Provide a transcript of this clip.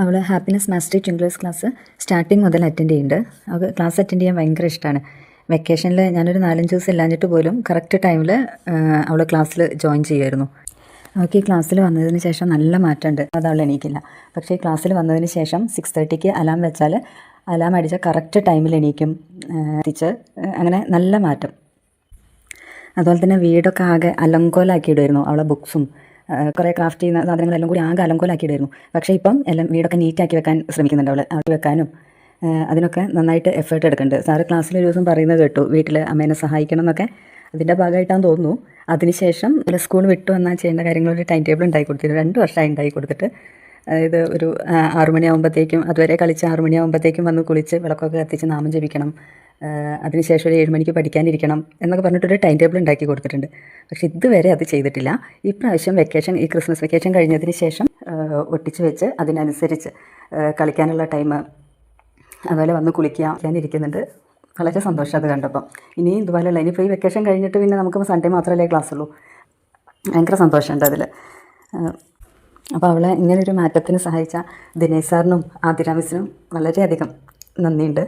അവൾ happiness mastery ട്വിങ്ക്ലേഴ്സ് class starting മുതൽ attend ചെയ്യുന്നുണ്ട്. അവൾക്ക് ക്ലാസ് അറ്റൻഡ് ചെയ്യാൻ ഭയങ്കര ഇഷ്ടമാണ്. വെക്കേഷനിൽ ഞാനൊരു 4-5 ദിവസം ഇല്ലാഞ്ഞിട്ട് പോലും കറക്റ്റ് ടൈമിൽ അവൾ ക്ലാസ്സിൽ ജോയിൻ ചെയ്യുമായിരുന്നു. അവൾക്ക് ഈ ക്ലാസ്സിൽ വന്നതിന് ശേഷം നല്ല മാറ്റമുണ്ട്. അത് അവൾ എണീക്കില്ല. പക്ഷേ ഈ ക്ലാസ്സിൽ വന്നതിന് ശേഷം 6:30 അലാം വെച്ചാൽ അലാം അടിച്ചാൽ കറക്റ്റ് ടൈമിൽ എണീക്കും. അങ്ങനെ നല്ല മാറ്റം. അതുപോലെ തന്നെ വീടൊക്കെ ആകെ അലങ്കോലാക്കിയിടുമായിരുന്നു. അവളെ ബുക്സും കുറേ ക്രാഫ്റ്റ് ചെയ്യുന്ന സാധനങ്ങളെല്ലാം കൂടി ആകെ അലങ്കോലാക്കിയിടുമായിരുന്നു. പക്ഷേ ഇപ്പം എല്ലാം വീടൊക്കെ നീറ്റാക്കി വെക്കാൻ ശ്രമിക്കുന്നുണ്ട്. അവൾ ആക്കി വെക്കാനും അതിനൊക്കെ നന്നായിട്ട് എഫേർട്ട് എടുക്കുന്നുണ്ട്. സാറ് ക്ലാസ്സിൽ ഒരു ദിവസം പറയുന്നത് കേട്ടു, വീട്ടിൽ അമ്മേനെ സഹായിക്കണം എന്നൊക്കെ. അതിൻ്റെ ഭാഗമായിട്ടാണെന്ന് തോന്നുന്നു. അതിനുശേഷം സ്കൂൾ വിട്ടു വന്നാൽ ചെയ്യേണ്ട കാര്യങ്ങളൊരു ടൈം ടേബിൾ ഉണ്ടാക്കി കൊടുത്തിട്ട് 2 വർഷമായി ഉണ്ടാക്കി കൊടുത്തിട്ട്. അതായത് ഒരു 6 മണിയാകുമ്പോഴത്തേക്കും, അതുവരെ കളിച്ച് 6 മണിയാകുമ്പോഴത്തേക്കും വന്ന് കുളിച്ച് വിളക്കൊക്കെ കത്തിച്ച് നാമം ജപിക്കണം. അതിനുശേഷം ഒരു 7 മണിക്ക് പഠിക്കാനിരിക്കണം എന്നൊക്കെ പറഞ്ഞിട്ടൊരു ടൈം ടേബിൾ ഉണ്ടാക്കി കൊടുത്തിട്ടുണ്ട്. പക്ഷെ ഇതുവരെ അത് ചെയ്തിട്ടില്ല. ഇപ്രാവശ്യം ഈ ക്രിസ്മസ് വെക്കേഷൻ കഴിഞ്ഞതിന് ശേഷം ഒട്ടിച്ച് വെച്ച് അതിനനുസരിച്ച് കളിക്കാനുള്ള ടൈം, അതുപോലെ വന്ന് കുളിക്കാനിരിക്കുന്നുണ്ട്. വളരെ സന്തോഷം അത് കണ്ടപ്പം. ഇനിയും ഇതുപോലെയുള്ള ഇനിയിപ്പോൾ ഈ വെക്കേഷൻ കഴിഞ്ഞിട്ട് പിന്നെ നമുക്ക് സൺഡേ മാത്രമല്ലേ ക്ലാസ്സുള്ളൂ. ഭയങ്കര സന്തോഷമുണ്ട് അതിൽ. അപ്പോൾ അവളെ ഇങ്ങനൊരു മാറ്റത്തിന് സഹായിച്ച ദിനേശ് സാറിനും ആതിര മിസ്സിനും വളരെയധികം നന്ദിയുണ്ട്.